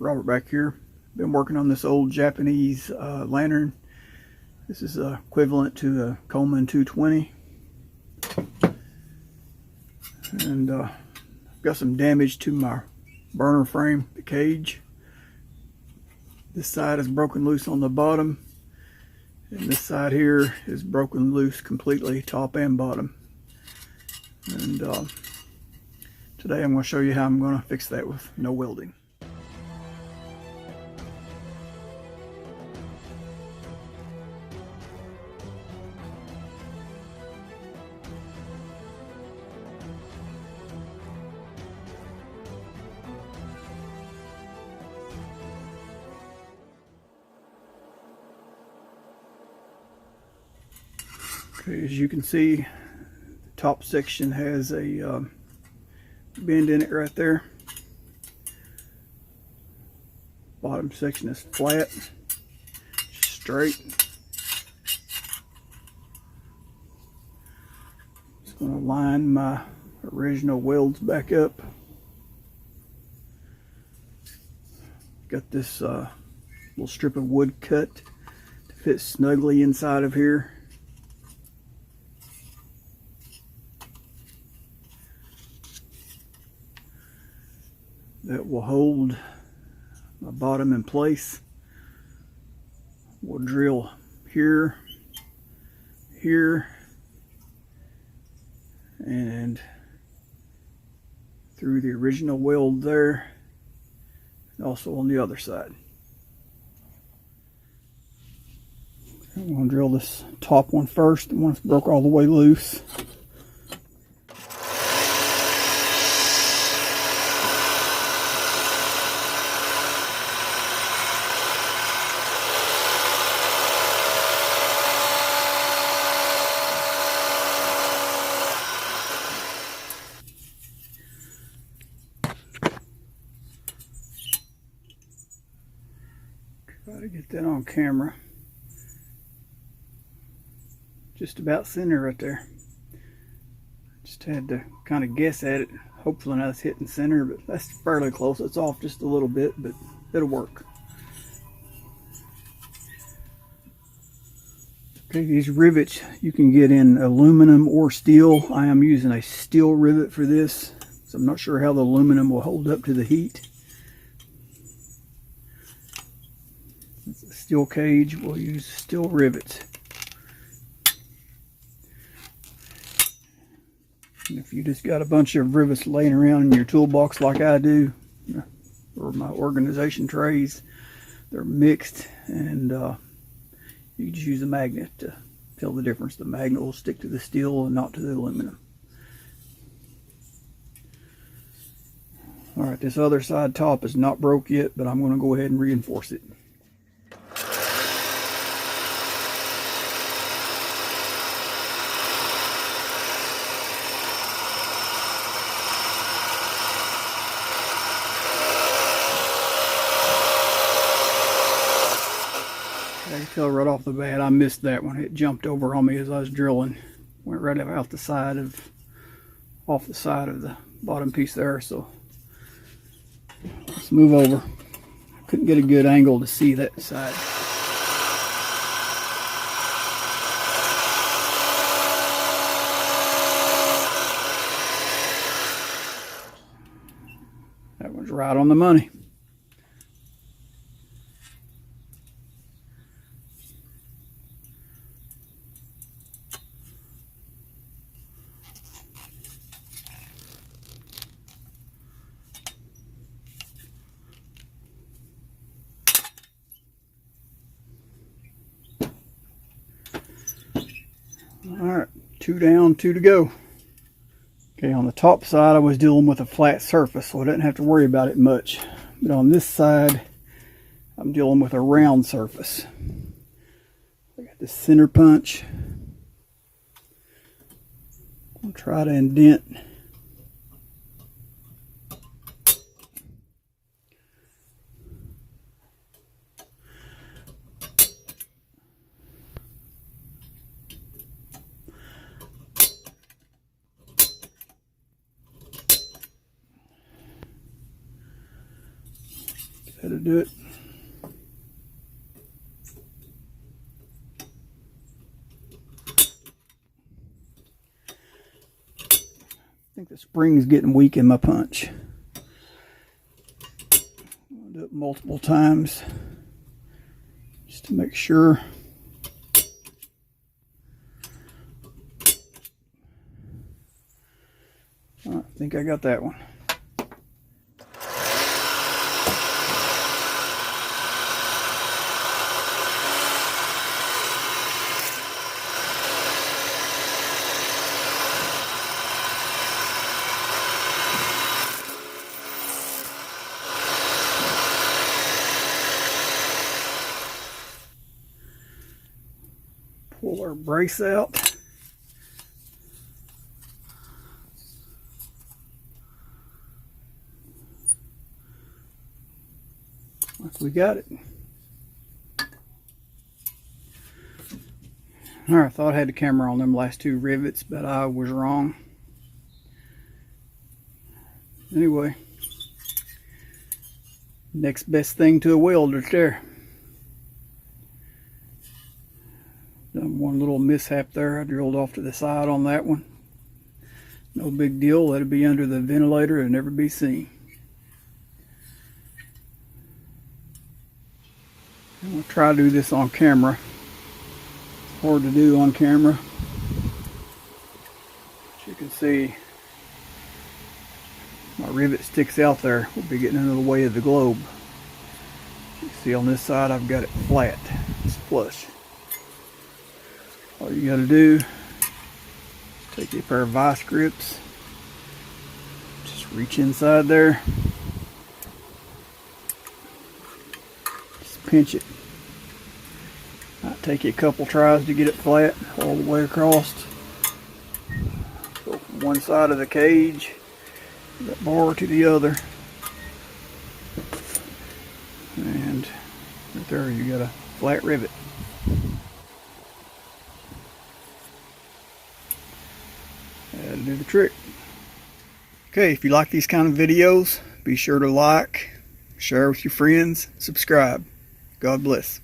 Robert back here. Been working on this old Japanese lantern. This is equivalent to a Coleman 220. And I've got some damage to my burner frame, the cage. This side is broken loose on the bottom, and this side here is broken loose completely, top and bottom. And today I'm going to show you how I'm going to fix that with no welding. Okay, as you can see, the top section has a bend in it right there. Bottom section is flat, straight. Just going to line my original welds back up. Got this little strip of wood cut to fit snugly inside of here. That will hold my bottom in place. We'll drill here, here, and through the original weld there, and also on the other side. I'm going to drill this top one first, the one that's broke all the way loose. Try to get that on camera. Just about center right there. Just had to kind of guess at it. Hopefully that's hitting center, but that's fairly close. It's off just a little bit, but it'll work. Okay, these rivets you can get in aluminum or steel. I am using a steel rivet for this, so I'm not sure how the aluminum will hold up to the heat. It's a steel cage, we'll use steel rivets. And if you just got a bunch of rivets laying around in your toolbox like I do, or my organization trays, they're mixed, and you just use a magnet to tell the difference. The magnet will stick to the steel and not to the aluminum. Alright, this other side top is not broke yet, but I'm going to go ahead and reinforce it. I can tell right off the bat I missed that one. It jumped over on me as I was drilling. Went right off the side of the bottom piece there. So let's move over. Couldn't get a good angle to see that side. That one's right on the money. Alright, 2 down, 2 to go. Okay, on the top side I was dealing with a flat surface, so I didn't have to worry about it much. But on this side, I'm dealing with a round surface. I got this center punch. I'll try to indent. That'll do it. I think the spring's getting weak in my punch. I'll do it multiple times just to make sure. I think I got that one. Pull our brace out. We got it. Alright, I thought I had the camera on them last two rivets, but I was wrong. Anyway, next best thing to a weld right there. Done one little mishap there. I drilled off to the side on that one. No big deal. Let it be under the ventilator and never be seen. I'm going to try to do this on camera. It's hard to do on camera. As you can see, my rivet sticks out there. We'll be getting into the way of the globe. You can see on this side I've got it flat. It's flush. All you got to do is take a pair of vice grips. Just reach inside there. Just pinch it. Might take you a couple tries to get it flat all the way across. Go from one side of the cage, that bar to the other, and right there you got a flat rivet. That'll do the trick. Okay, if you like these kind of videos, be sure to like, share with your friends, subscribe. God bless.